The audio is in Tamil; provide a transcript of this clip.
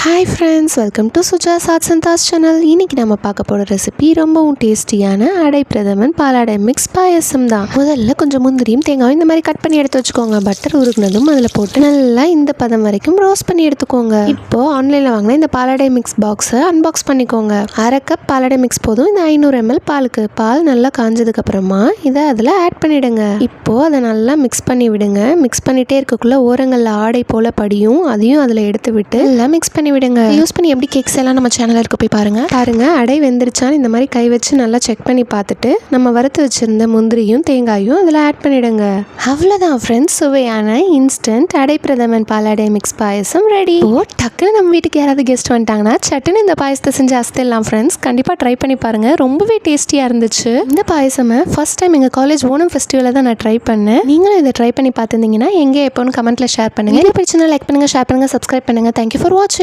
Hi friends, welcome to Suja chats and Das channel. இன்றைக்கி நம்ம பார்க்க போகிற ரெசிபி ரொம்பவும் டேஸ்டியான அடை பிரதமன் பாலாடை மிக்ஸ் பாயசம் தான். முதல்ல கொஞ்சம் முந்திரியும் தேங்காயும் இந்த மாதிரி கட் பண்ணி எடுத்து வச்சுக்கோங்க. பட்டர் உருகுனதும் அதில் போட்டு நல்லா இந்த பதம் வரைக்கும் ரோஸ்ட் பண்ணி எடுத்துக்கோங்க. இப்போது ஆன்லைனில் வாங்கினா இந்த பாலாடை மிக்ஸ் பாக்ஸை அன்பாக்ஸ் பண்ணிக்கோங்க. அரை கப் பாலாடை மிக்ஸ் போதும். இந்த 500 ml பாலுக்கு. பால் நல்லா காஞ்சதுக்கப்புறமா இதை அதில் ஆட் பண்ணிவிடுங்க. இப்போது அதை நல்லா மிக்ஸ் பண்ணி விடுங்க. மிக்ஸ் பண்ணிகிட்டே இருக்கக்குள்ளே ஓரங்களில் ஆடை போல் படியும், அதையும் அதில் எடுத்து விட்டு எல்லாம் மிக்ஸ் பண்ணி விடுங்க. யூஸ் பண்ணி எப்படி கேக்ஸ் எல்லாம் நம்ம சேனல்ல இருக்க போய் பாருங்க. அடை வெந்துருச்சான்னு இந்த மாதிரி கை வச்சு நல்லா செக் பண்ணி பார்த்துட்டு நம்ம வறுத்து வச்சிருந்த முந்திரியும் தேங்காயும் அதில் ஆட் பண்ணிடுங்க. அவ்வளோதான் ஃப்ரெண்ட்ஸ், சுவையான இன்ஸ்டன்ட் அடை பிரதமன் பாலாடை மிக்ஸ் பாயசம் ரெடி. ஓ, டக்குன்னு நம்ம வீட்டுக்கு யாராவது கெஸ்ட் வந்துட்டாங்கன்னா சட்டுன்னு இந்த பாயசத்தை செஞ்சு அசத்திடலாம் ஃப்ரெண்ட்ஸ். கண்டிப்பாக ட்ரை பண்ணி பாருங்க. ரொம்பவே டேஸ்டியாக இருந்துச்சு. இந்த பாயசம் ஃபர்ஸ்ட் டைம் எங்கள் காலேஜ் ஓணம் ஃபெஸ்டிவலில் தான் நான் ட்ரை பண்ணேன். நீங்களும் இதை ட்ரை பண்ணி பார்த்துருந்தீங்கன்னா எங்கே எப்போன்னு கமெண்ட்ல ஷேர் பண்ணுங்க. இது பிடிச்சுன்னா லைக் பண்ணுங்க, ஷேர் பண்ணுங்க, சப்ஸ்கிரைப் பண்ணுங்க. தேங்க்யூ ஃபார் வாட்சிங்.